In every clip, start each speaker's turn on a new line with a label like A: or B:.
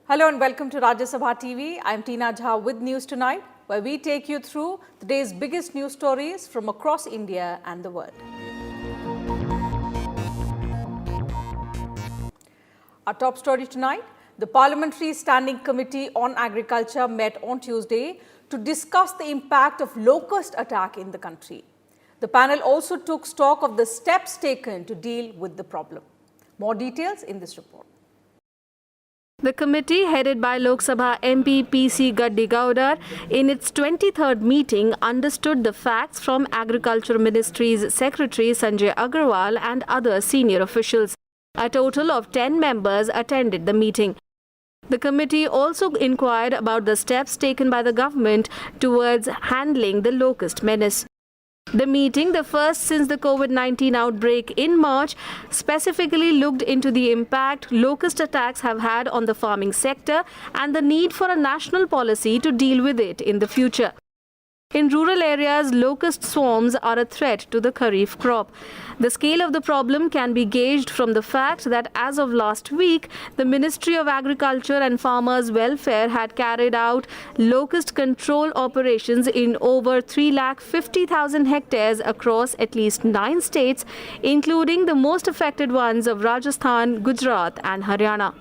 A: Hello and welcome to Rajya Sabha TV. I'm Tina Jha with News Tonight, where we take you through the day's biggest news stories from across India and the world. Our top story tonight, the Parliamentary Standing Committee on Agriculture met on Tuesday to discuss the impact of locust attack in the country. The panel also took stock of the steps taken to deal with the problem. More details in this report.
B: The committee, headed by Lok Sabha MP PC Gaddigaudar, in its 23rd meeting understood the facts from Agriculture Ministry's Secretary Sanjay Agarwal and other senior officials. A total of 10 members attended the meeting. The committee also inquired about the steps taken by the government towards handling the locust menace. The meeting, the first since the COVID-19 outbreak in March, specifically looked into the impact locust attacks have had on the farming sector and the need for a national policy to deal with it in the future. In rural areas, locust swarms are a threat to the kharif crop. The scale of the problem can be gauged from the fact that as of last week, the Ministry of Agriculture and Farmers' Welfare had carried out locust control operations in over 350,000 hectares across at least 9 states, including the most affected ones of Rajasthan, Gujarat and Haryana.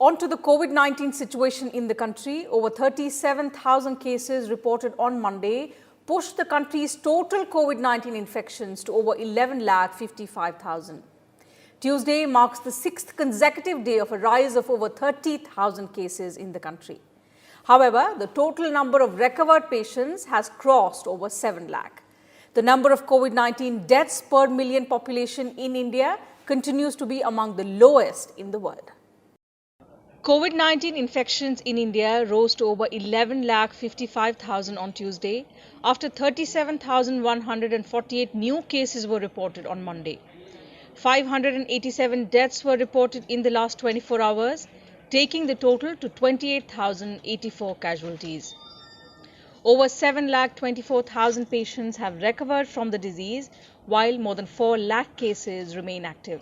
A: On to the COVID-19 situation in the country. Over 37,000 cases reported on Monday pushed the country's total COVID-19 infections to over 11,55,000. Tuesday marks the 6th consecutive day of a rise of over 30,000 cases in the country. However, the total number of recovered patients has crossed over 7 lakh. The number of COVID-19 deaths per million population in India continues to be among the lowest in the world. COVID-19 infections in India rose to over 11,55,000 on Tuesday after 37,148 new cases were reported on Monday. 587 deaths were reported in the last 24 hours, taking the total to 28,084 casualties. Over 7,24,000 patients have recovered from the disease, while more than 4 lakh cases remain active.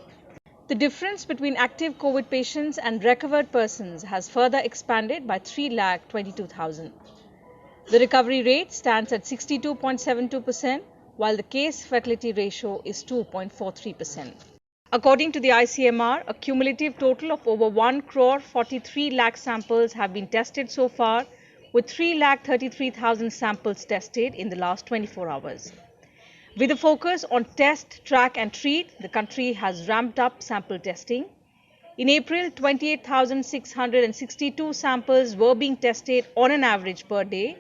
A: The difference between active COVID patients and recovered persons has further expanded by 3,22,000. The recovery rate stands at 62.72%, while the case fatality ratio is 2.43%. According to the ICMR, a cumulative total of over 1,43 lakh samples have been tested so far, with 3,33,000 samples tested in the last 24 hours. With a focus on test, track and treat, the country has ramped up sample testing. In April, 28,662 samples were being tested on an average per day,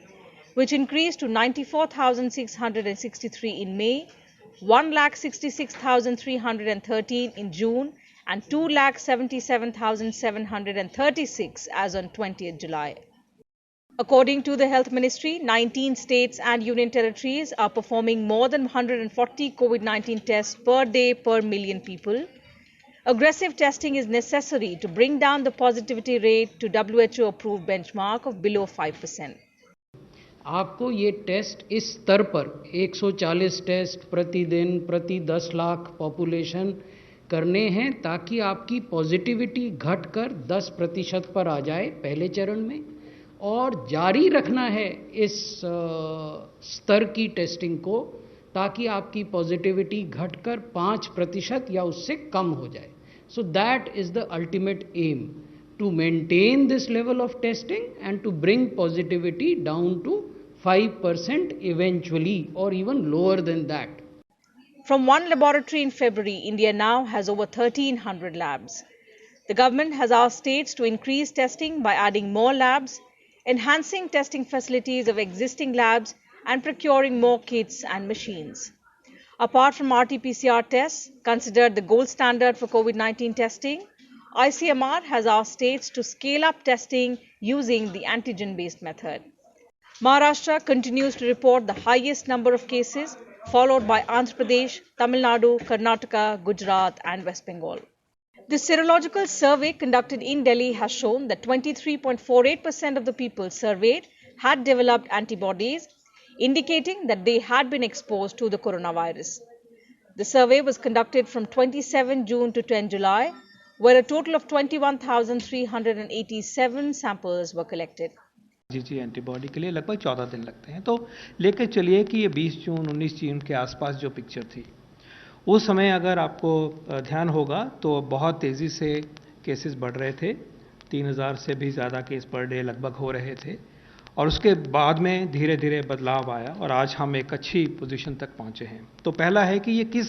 A: which increased to 94,663 in May, 1,66,313 in June and 2,77,736 as on 20th July. According to the Health Ministry, 19 states and union territories are performing more than 140 COVID-19 tests per day per million people. Aggressive testing is necessary to bring down the positivity rate to WHO-approved benchmark of below 5%.
C: आपको ये test इस स्तर पर 140 test प्रतिदिन प्रति 10 lakh population करने हैं ताकि आपकी पॉजिटिविटी घटकर 10% पर आ जाए पहले चरण में, और जारी रखना है इस स्तर की टेस्टिंग को ताकि आपकी पॉजिटिविटी घटकर 5% या उससे कम हो जाए. So that is the ultimate aim, to maintain this level of testing and to bring positivity down to 5% eventually, or even lower than that.
A: From one laboratory in February, India now has over 1,300 labs. The government has asked states to increase testing by adding more labs, enhancing testing facilities of existing labs and procuring more kits and machines. Apart from RT-PCR tests, considered the gold standard for COVID-19 testing, ICMR has asked states to scale up testing using the antigen-based method. Maharashtra continues to report the highest number of cases, followed by Andhra Pradesh, Tamil Nadu, Karnataka, Gujarat and West Bengal. The serological survey conducted in Delhi has shown that 23.48% of the people surveyed had developed antibodies, indicating that they had been exposed to the coronavirus. The survey was conducted from 27 June to 10 July, where a total of 21,387 samples were collected.
D: जी antibody के लिए लगभग 14 दिन लगते हैं। तो लेकर चलिए कि ये 20 जून 19 जून के आसपास जो पिक्चर थी, उस समय अगर आपको ध्यान होगा तो बहुत तेज़ी से केसेस बढ़ रहे थे, 3000 से भी ज़्यादा केस पर डे लगभग हो रहे थे, और उसके बाद में धीरे धीरे बदलाव आया और आज हम एक अच्छी पोजीशन तक पहुँचे हैं। तो पहला है कि ये किस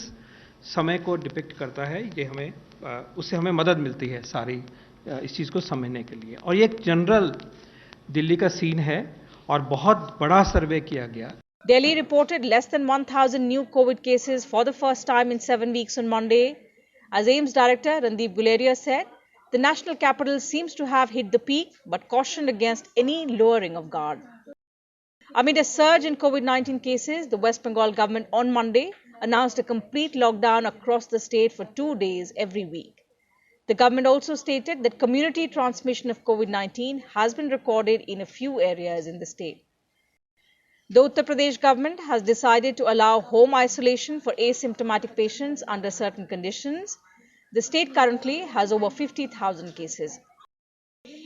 D: समय को डिपिक्ट करता है, ये हमें उससे हमें मदद मिलती है सारी इस चीज़ को समझने के लिए। और ये एक जनरल दिल्ली का सीन है और बहुत बड़ा सर्वे किया गया।
A: Delhi reported less than 1,000 new COVID cases for the first time in 7 weeks on Monday. As AIIMS Director Randeep Guleria said, the national capital seems to have hit the peak but cautioned against any lowering of guard. Amid a surge in COVID-19 cases, the West Bengal government on Monday announced a complete lockdown across the state for 2 days every week. The government also stated that community transmission of COVID-19 has been recorded in a few areas in the state. The Uttar Pradesh government has decided to allow home isolation for asymptomatic patients under certain conditions. The state currently has over 50,000 cases.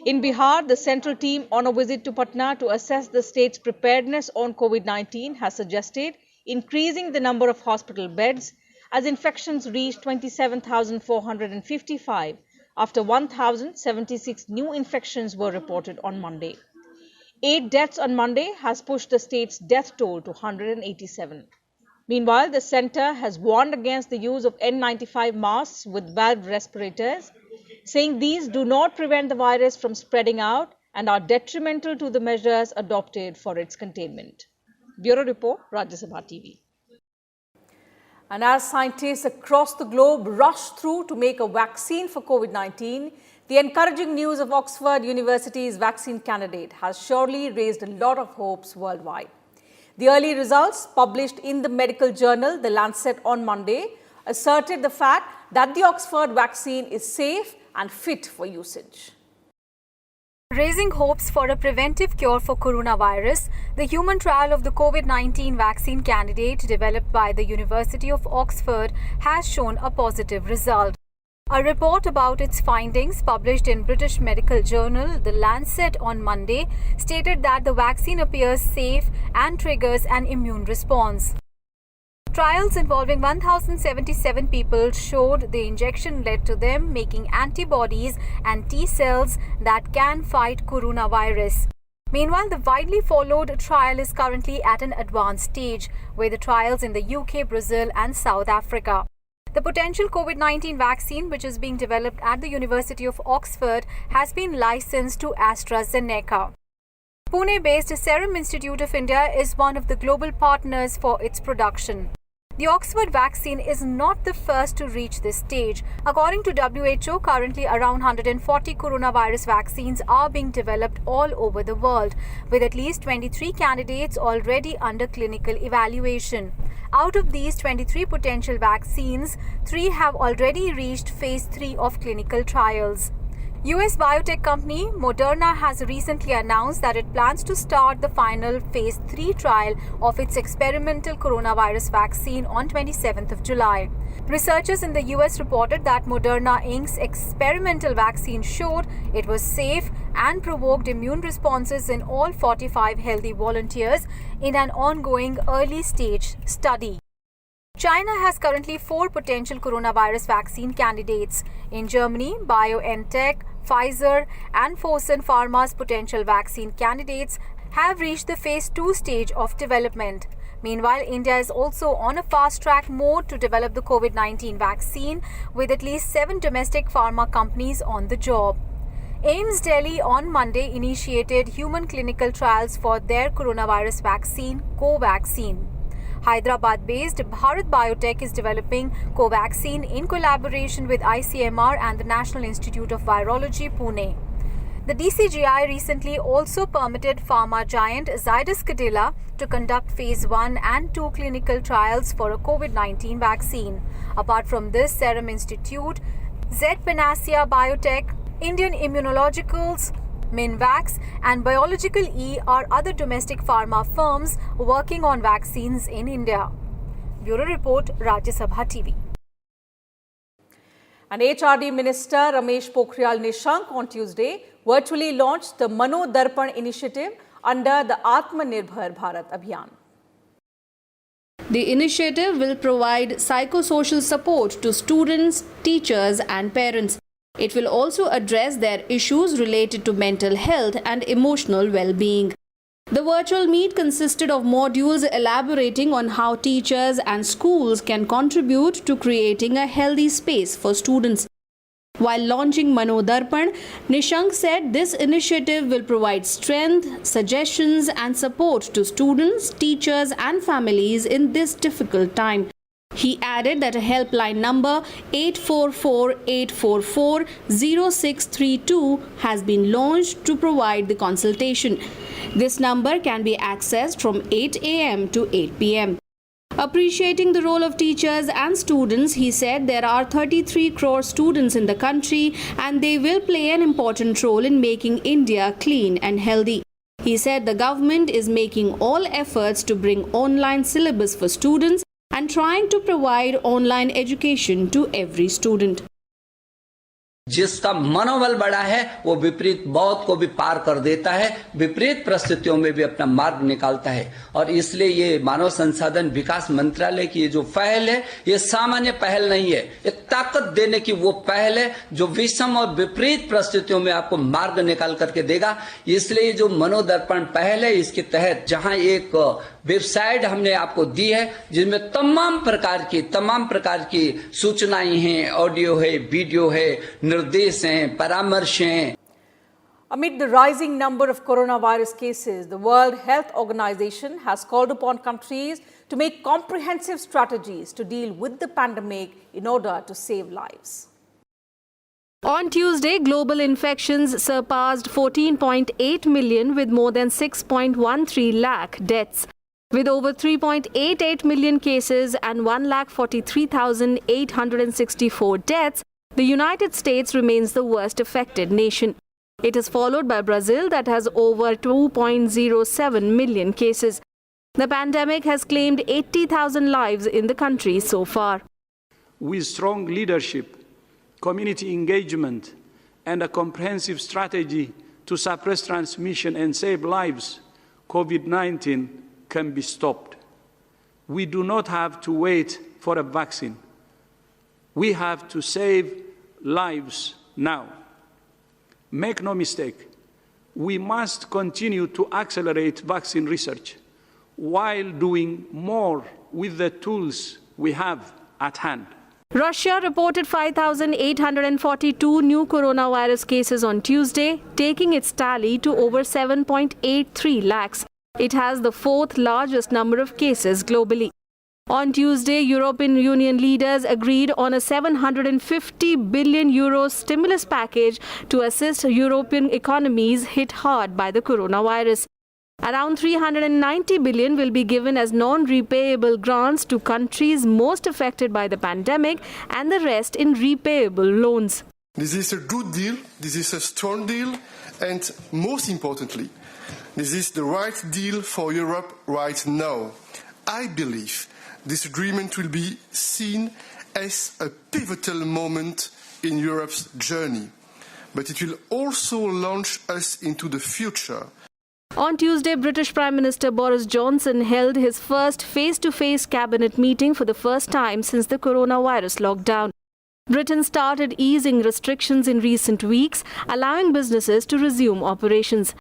A: In Bihar, the central team on a visit to Patna to assess the state's preparedness on COVID-19 has suggested increasing the number of hospital beds as infections reached 27,455 after 1,076 new infections were reported on Monday. 8 deaths on Monday has pushed the state's death toll to 187. Meanwhile, the centre has warned against the use of N95 masks with valve respirators, saying these do not prevent the virus from spreading out and are detrimental to the measures adopted for its containment. Bureau Report, Rajya TV. And as scientists across the globe rush through to make a vaccine for COVID-19, the encouraging news of Oxford University's vaccine candidate has surely raised a lot of hopes worldwide. The early results published in the medical journal The Lancet on Monday asserted the fact that the Oxford vaccine is safe and fit for usage.
B: Raising hopes for a preventive cure for coronavirus, the human trial of the COVID-19 vaccine candidate developed by the University of Oxford has shown a positive result. A report about its findings published in British medical journal The Lancet on Monday stated that the vaccine appears safe and triggers an immune response. Trials involving 1,077 people showed the injection led to them making antibodies and T cells that can fight coronavirus. Meanwhile, the widely followed trial is currently at an advanced stage, with the trials in the UK, Brazil and South Africa. The potential COVID-19 vaccine, which is being developed at the University of Oxford, has been licensed to AstraZeneca. Pune-based Serum Institute of India is one of the global partners for its production. The Oxford vaccine is not the first to reach this stage. According to WHO, currently around 140 coronavirus vaccines are being developed all over the world, with at least 23 candidates already under clinical evaluation. Out of these 23 potential vaccines, 3 have already reached phase 3 of clinical trials. US biotech company Moderna has recently announced that it plans to start the final phase 3 trial of its experimental coronavirus vaccine on 27th of July. Researchers in the US reported that Moderna Inc.'s experimental vaccine showed it was safe and provoked immune responses in all 45 healthy volunteers in an ongoing early stage study. China has currently 4 potential coronavirus vaccine candidates. In Germany, BioNTech, Pfizer and Fosun Pharma's potential vaccine candidates have reached the phase 2 stage of development. Meanwhile, India is also on a fast-track mode to develop the COVID-19 vaccine, with at least 7 domestic pharma companies on the job. AIIMS Delhi on Monday initiated human clinical trials for their coronavirus vaccine, Covaxin. Hyderabad-based Bharat Biotech is developing Covaxin in collaboration with ICMR and the National Institute of Virology, Pune. The DCGI recently also permitted pharma giant Zydus Cadila to conduct phase 1 and 2 clinical trials for a COVID-19 vaccine. Apart from this, Serum Institute
E: Z Panacea Biotech, Indian Immunologicals, Minvax and Biological E are other domestic pharma firms working on vaccines in India. Bureau Report, Rajya Sabha TV.
A: And HRD Minister Ramesh Pokhriyal Nishank on Tuesday virtually launched the Manodarpan initiative under the Atmanirbhar Bharat Abhiyan.
B: The initiative will provide psychosocial support to students, teachers and parents. It will also address their issues related to mental health and emotional well-being. The virtual meet consisted of modules elaborating on how teachers and schools can contribute to creating a healthy space for students. While launching Manodarpan, Nishank said this initiative will provide strength, suggestions and support to students, teachers and families in this difficult time. He added that a helpline number 844-844-0632 has been launched to provide the consultation. This number can be accessed from 8 a.m. to 8 p.m. Appreciating the role of teachers and students, he said there are 33 crore students in the country and they will play an important role in making India clean and healthy. He said the government is making all efforts to bring online syllabus for students and trying to provide online education to every student.
F: जिसका मनोबल बड़ा है वो विपरीत बहुत को भी पार कर देता है, विपरीत परिस्थितियों में भी अपना मार्ग निकालता है। और इसलिए ये मानव संसाधन विकास मंत्रालय की ये जो पहल है, ये सामान्य पहल नहीं है, ये ताकत देने की वो पहल है जो विषम और विपरीत परिस्थितियों में आपको मार्ग निकाल करके देगा। इसलिए जो मनोदर्पण पहल है, इसके तहत जहां एक वेबसाइट हमने आपको दी है जिसमें तमाम प्रकार की सूचनाएं हैं, ऑडियो है, वीडियो है, निर्देश हैं, परामर्श हैं।
A: Amid the rising number of coronavirus cases, the World Health Organization has called upon countries to make comprehensive strategies to deal with the pandemic in order to save lives.
B: On Tuesday, global infections surpassed 14.8 million with more than 6.13 lakh deaths. With over 3.88 million cases and 1,43,864 deaths, the United States remains the worst affected nation. It is followed by Brazil that has over 2.07 million cases. The pandemic has claimed 80,000 lives in the country so far.
G: With strong leadership, community engagement, and a comprehensive strategy to suppress transmission and save lives, COVID-19 can be stopped. We do not have to wait for a vaccine. We have to save lives now. Make no mistake, we must continue to accelerate vaccine research while doing more with the tools we have at hand.
B: Russia reported 5,842 new coronavirus cases on Tuesday, taking its tally to over 7.83 lakhs. It has the fourth largest number of cases globally. On Tuesday, European Union leaders agreed on a €750 billion stimulus package to assist European economies hit hard by the coronavirus. Around $390 billion will be given as non-repayable grants to countries most affected by the pandemic and the rest in repayable loans.
H: This is a good deal, this is a strong deal, and most importantly, this is the right deal for Europe right now. I believe this agreement will be seen as a pivotal moment in Europe's journey, but it will also launch us into the future.
B: On Tuesday, British Prime Minister Boris Johnson held his first face-to-face cabinet meeting for the first time since the coronavirus lockdown. Britain started easing restrictions in recent weeks, allowing businesses to resume operations.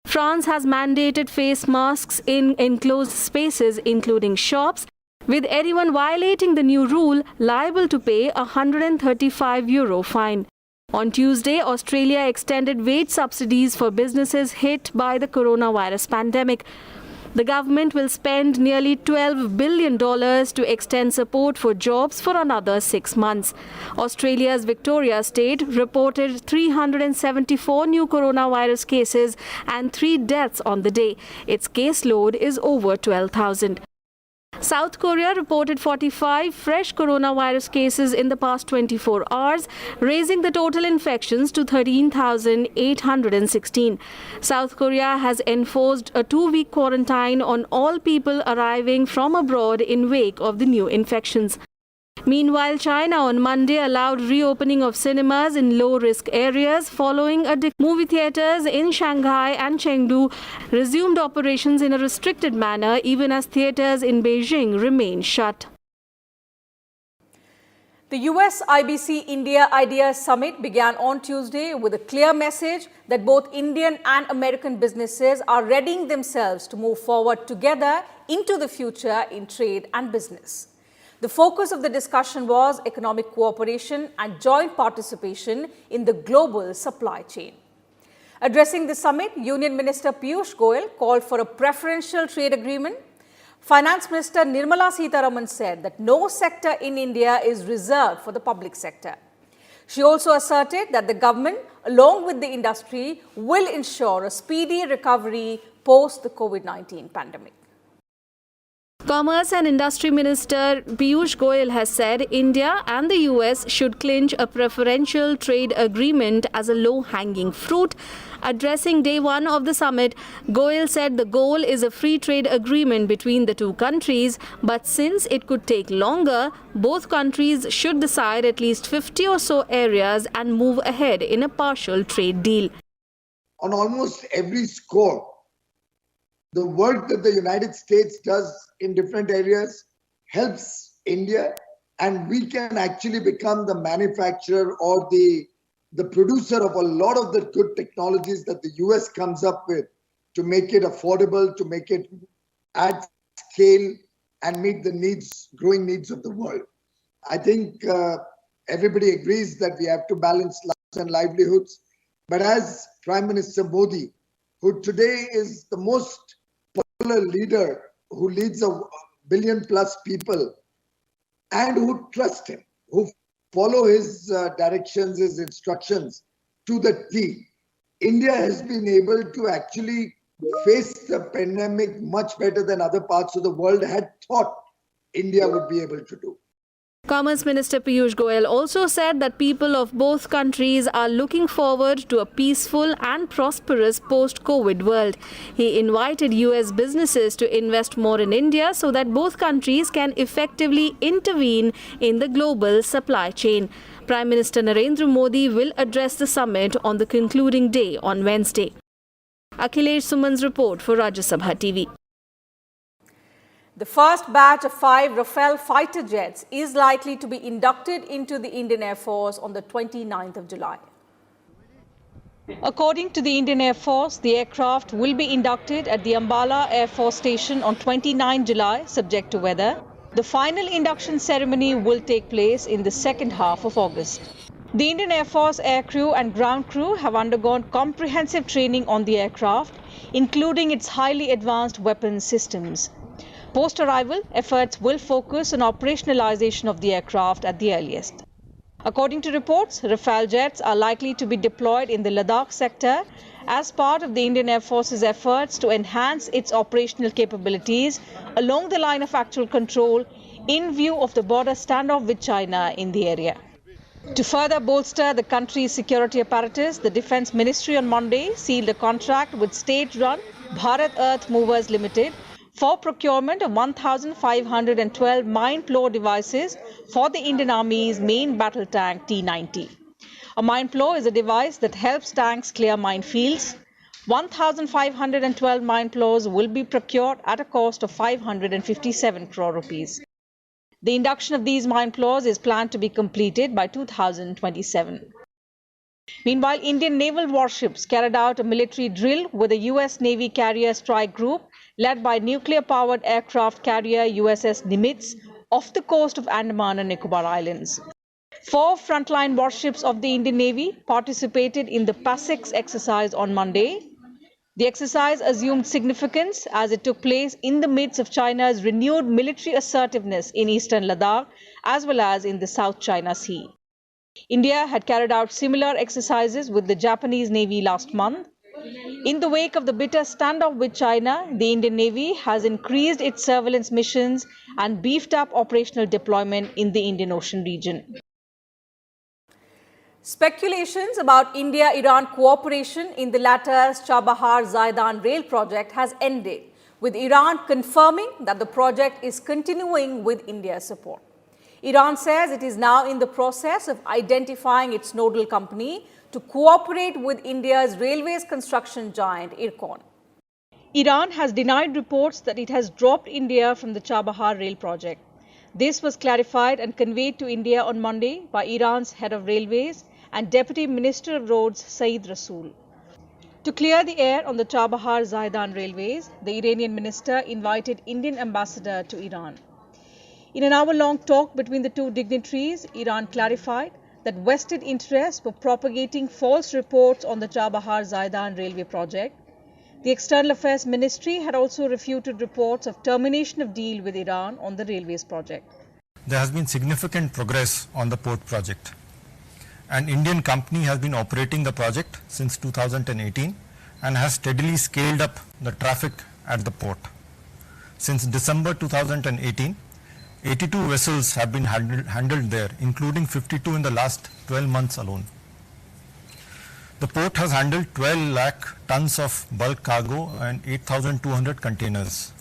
B: France has mandated face masks in enclosed spaces, including shops, with anyone violating the new rule liable to pay a €135 fine. On Tuesday, Australia extended wage subsidies for businesses hit by the coronavirus pandemic. The government will spend nearly $12 billion to extend support for jobs for another 6 months. Australia's Victoria state reported 374 new coronavirus cases and 3 deaths on the day. Its caseload is over 12,000. South Korea reported 45 fresh coronavirus cases in the past 24 hours, raising the total infections to 13,816. South Korea has enforced a 2-week quarantine on all people arriving from abroad in wake of the new infections. Meanwhile, China on Monday allowed reopening of cinemas in low-risk areas following a movie theaters in Shanghai and Chengdu resumed operations in a restricted manner, even as theaters in Beijing remain shut.
E: The US IBC India Ideas Summit began on Tuesday with a clear message that both Indian and American businesses are readying themselves to move forward together into the future in trade and business. The focus of the discussion was economic cooperation and joint participation in the global supply chain. Addressing the summit, Union Minister Piyush Goyal called for a preferential trade agreement. Finance Minister Nirmala Sitharaman said that no sector in India is reserved for the public sector. She also asserted that the government, along with the industry, will ensure a speedy recovery post the COVID-19 pandemic.
B: Commerce and Industry Minister Piyush Goyal has said India and the US should clinch a preferential trade agreement as a low-hanging fruit. Addressing day one of the summit, Goyal said the goal is a free trade agreement between the two countries, but since it could take longer, both countries should decide at least 50 or so areas and move ahead in a partial trade deal.
I: On almost every score, the work that the United States does in different areas helps India, and we can actually become the manufacturer or the producer of a lot of the good technologies that the US comes up with to make it affordable, to make it at scale and meet the needs, growing needs of the world. I think everybody agrees that we have to balance lives and livelihoods. But as Prime Minister Modi, who today is the most popular leader, who leads a billion-plus people and who trust him, who follow his directions, his instructions to the T, India has been able to actually face the pandemic much better than other parts of the world had thought India would be able to do.
B: Commerce Minister Piyush Goyal also said that people of both countries are looking forward to a peaceful and prosperous post-COVID world. He invited US businesses to invest more in India so that both countries can effectively intervene in the global supply chain. Prime Minister Narendra Modi will address the summit on the concluding day on Wednesday. Akhilesh Suman's report for Rajya Sabha TV.
E: The first batch of 5 Rafale fighter jets is likely to be inducted into the Indian Air Force on the 29th of July.
A: According to the Indian Air Force, the aircraft will be inducted at the Ambala Air Force Station on 29 July, subject to weather. The final induction ceremony will take place in the second half of August. The Indian Air Force aircrew and ground crew have undergone comprehensive training on the aircraft, including its highly advanced weapons systems. Post-arrival, efforts will focus on operationalization of the aircraft at the earliest. According to reports, Rafale jets are likely to be deployed in the Ladakh sector as part of the Indian Air Force's efforts to enhance its operational capabilities along the line of actual control in view of the border standoff with China in the area. To further bolster the country's security apparatus, the Defence Ministry on Monday sealed a contract with state-run Bharat Earth Movers Limited for procurement of 1,512 mine-plow devices for the Indian Army's main battle tank T-90. A mine-plow is a device that helps tanks clear minefields. 1,512 mine-plows will be procured at a cost of 557 crore rupees. The induction of these mine-plows is planned to be completed by 2027. Meanwhile, Indian naval warships carried out a military drill with a US Navy carrier strike group led by nuclear-powered aircraft carrier USS Nimitz off the coast of Andaman and Nicobar Islands. 4 frontline warships of the Indian Navy participated in the PASIX exercise on Monday. The exercise assumed significance as it took place in the midst of China's renewed military assertiveness in eastern Ladakh as well as in the South China Sea. India had carried out similar exercises with the Japanese Navy last month. In the wake of the bitter standoff with China, the Indian Navy has increased its surveillance missions and beefed up operational deployment in the Indian Ocean region.
E: Speculations about India-Iran cooperation in the latter's Chabahar-Zaidan rail project has ended, with Iran confirming that the project is continuing with India's support. Iran says it is now in the process of identifying its nodal company to cooperate with India's railways construction giant IRCON.
A: Iran has denied reports that it has dropped India from the Chabahar rail project. This was clarified and conveyed to India on Monday by Iran's head of railways and Deputy Minister of Roads Saeed Rasool. To clear the air on the Chabahar-Zaidan railways, the Iranian minister invited Indian ambassador to Iran. In an hour-long talk between the two dignitaries, Iran clarified that vested interests were propagating false reports on the Chabahar-Zaidan railway project. The External Affairs Ministry had also refuted reports of termination of deal with Iran on the railways project.
J: There has been significant progress on the port project. An Indian company has been operating the project since 2018 and has steadily scaled up the traffic at the port. Since December 2018, 82 vessels have been handled there, including 52 in the last 12 months alone. The port has handled 12 lakh tons of bulk cargo and 8,200 containers.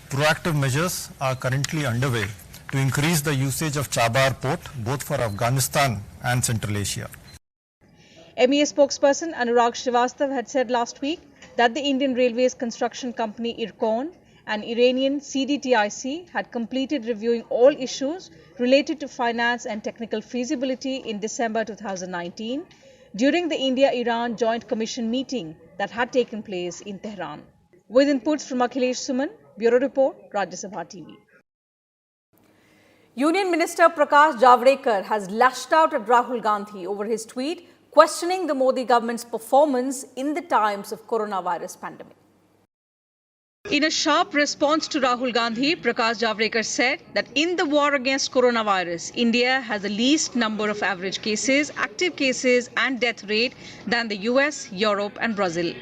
J: Proactive measures are currently underway to increase the usage of Chabahar port both for Afghanistan and Central Asia.
A: MEA spokesperson Anurag Srivastav had said last week that the Indian Railways construction company IRCON and Iranian CDTIC had completed reviewing all issues related to finance and technical feasibility in December 2019 during the India-Iran Joint Commission meeting that had taken place in Tehran. With inputs from Akhilesh Suman, Bureau Report, Rajya Sabha TV.
E: Union Minister Prakash Javadekar has lashed out at Rahul Gandhi over his tweet questioning the Modi government's performance in the times of coronavirus pandemic.
A: In a sharp response to Rahul Gandhi, Prakash Javadekar said that in the war against coronavirus, India has the least number of average cases, active cases and death rate than the US, Europe and Brazil.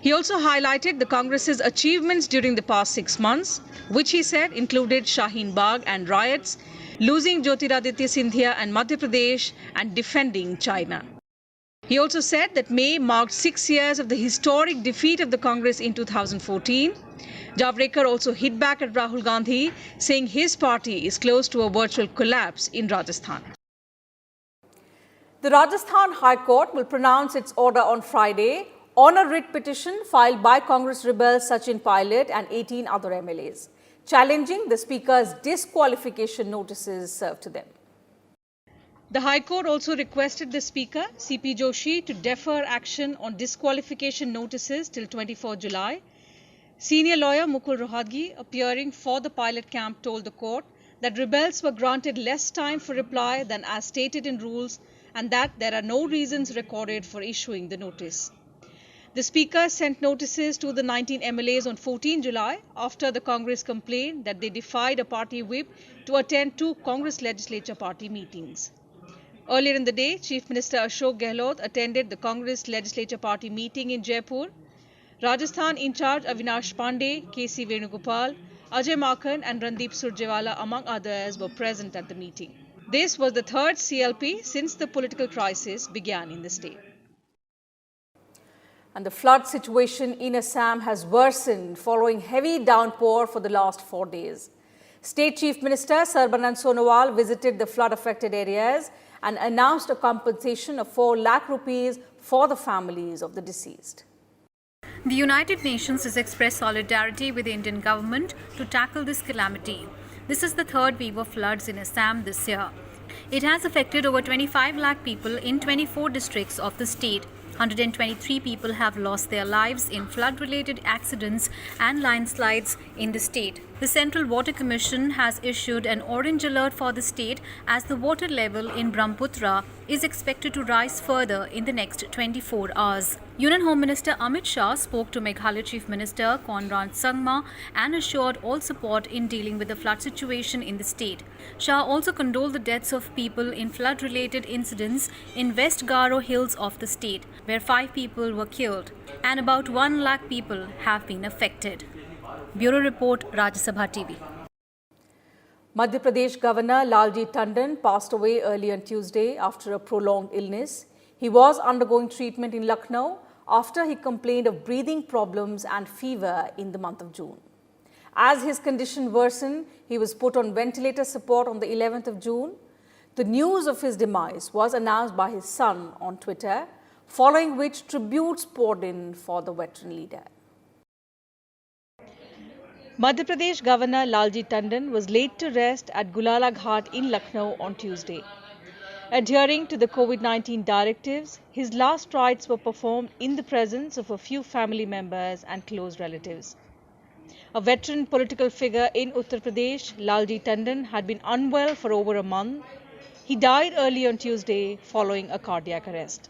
A: He also highlighted the Congress's achievements during the past 6 months, which he said included Shaheen Bagh and riots, losing Jyotiraditya Scindia and Madhya Pradesh and defending China. He also said that May marked 6 years of the historic defeat of the Congress in 2014. Javadekar also hit back at Rahul Gandhi, saying his party is close to a virtual collapse in Rajasthan.
E: The Rajasthan High Court will pronounce its order on Friday on a writ petition filed by Congress rebels Sachin Pilot and 18 other MLAs, challenging the Speaker's disqualification notices served to them.
A: The High Court also requested the Speaker, C.P. Joshi, to defer action on disqualification notices till 24 July. Senior lawyer Mukul Rohatgi, appearing for the pilot camp, told the court that rebels were granted less time for reply than as stated in rules and that there are no reasons recorded for issuing the notice. The Speaker sent notices to the 19 MLAs on 14 July after the Congress complained that they defied a party whip to attend 2 Congress legislature party meetings. Earlier in the day, Chief Minister Ashok Gehlot attended the Congress legislature party meeting in Jaipur. Rajasthan in charge Avinash Pandey, K.C. Venugopal, Ajay Makhan and Randeep Surjewala among others were present at the meeting. This was the third CLP since the political crisis began in the state.
E: And the flood situation in Assam has worsened following heavy downpour for the last 4 days. State Chief Minister Sarbanand Sonowal visited the flood-affected areas and announced a compensation of 4 lakh rupees for the families of the deceased.
K: The United Nations has expressed solidarity with the Indian government to tackle this calamity. This is the third wave of floods in Assam this year. It has affected over 25 lakh people in 24 districts of the state. 123 people have lost their lives in flood-related accidents and landslides in the state. The Central Water Commission has issued an orange alert for the state as the water level in Brahmaputra is expected to rise further in the next 24 hours. Union Home Minister Amit Shah spoke to Meghalaya Chief Minister Conrad Sangma and assured all support in dealing with the flood situation in the state. Shah also condoled the deaths of people in flood-related incidents in West Garo Hills of the state, where 5 people were killed and about 1 lakh people have been affected. Bureau Report, Rajya Sabha TV.
A: Madhya Pradesh Governor Lalit Tandon passed away early on Tuesday after a prolonged illness. He was undergoing treatment in Lucknow after he complained of breathing problems and fever in the month of June. As his condition worsened, he was put on ventilator support on the 11th of June. The news of his demise was announced by his son on Twitter, following which tributes poured in for the veteran leader. Madhya Pradesh Governor Lalit Tandon was laid to rest at Gulala Ghat in Lucknow on Tuesday. Adhering to the COVID-19 directives, his last rites were performed in the presence of a few family members and close relatives. A veteran political figure in Uttar Pradesh, Lalit Tandon, had been unwell for over a month. He died early on Tuesday following a cardiac arrest.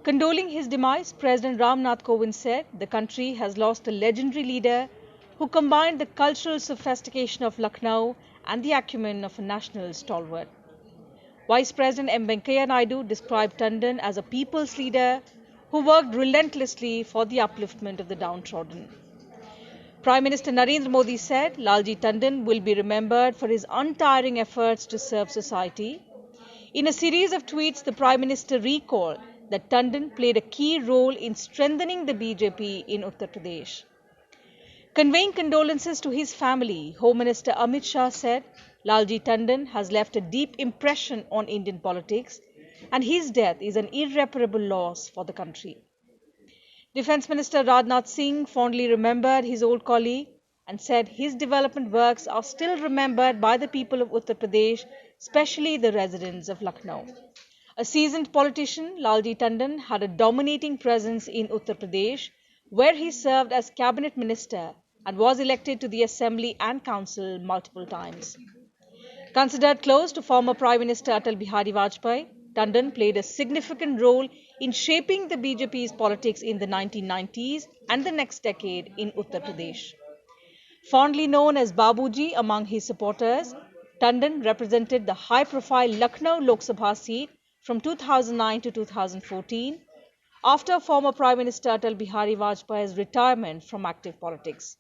A: Condoling his demise, President Ramnath Kovind said the country has lost a legendary leader who combined the cultural sophistication of Lucknow and the acumen of a national stalwart. Vice President M. Venkaiah Naidu described Tandon as a people's leader who worked relentlessly for the upliftment of the downtrodden. Prime Minister Narendra Modi said Lalit Tandon will be remembered for his untiring efforts to serve society. In a series of tweets, the Prime Minister recalled that Tandon played a key role in strengthening the BJP in Uttar Pradesh. Conveying condolences to his family, Home Minister Amit Shah said Lalit Tandon has left a deep impression on Indian politics and his death is an irreparable loss for the country. Defence Minister Rajnath Singh fondly remembered his old colleague and said his development works are still remembered by the people of Uttar Pradesh, especially the residents of Lucknow. A seasoned politician, Lalit Tandon had a dominating presence in Uttar Pradesh, where he served as cabinet minister and was elected to the Assembly and Council multiple times. Considered close to former Prime Minister Atal Bihari Vajpayee, Tandon played a significant role in shaping the BJP's politics in the 1990s and the next decade in Uttar Pradesh. Fondly known as Babuji among his supporters, Tandon represented the high-profile Lucknow Lok Sabha seat from 2009 to 2014, after former Prime Minister Atal Bihari Vajpayee's retirement from active politics.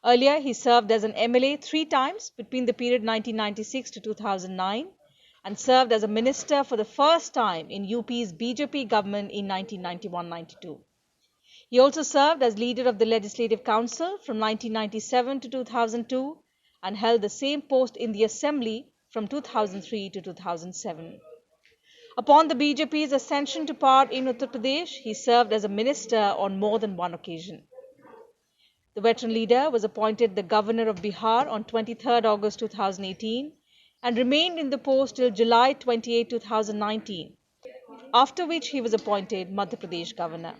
A: Earlier, he served as an MLA 3 times between the period 1996 to 2009 and served as a minister for the first time in UP's BJP government in 1991-92. He also served as leader of the Legislative Council from 1997 to 2002 and held the same post in the Assembly from 2003 to 2007. Upon the BJP's ascension to power in Uttar Pradesh, he served as a minister on more than one occasion. The veteran leader was appointed the Governor of Bihar on 23rd August 2018 and remained in the post till July 28, 2019, after which he was appointed Madhya Pradesh Governor.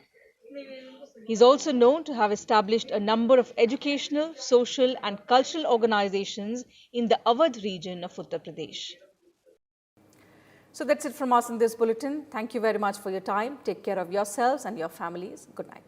A: He is also known to have established a number of educational, social and cultural organizations in the Awadh region of Uttar Pradesh. So that's it from us in this bulletin. Thank you very much for your time. Take care of yourselves and your families. Good night.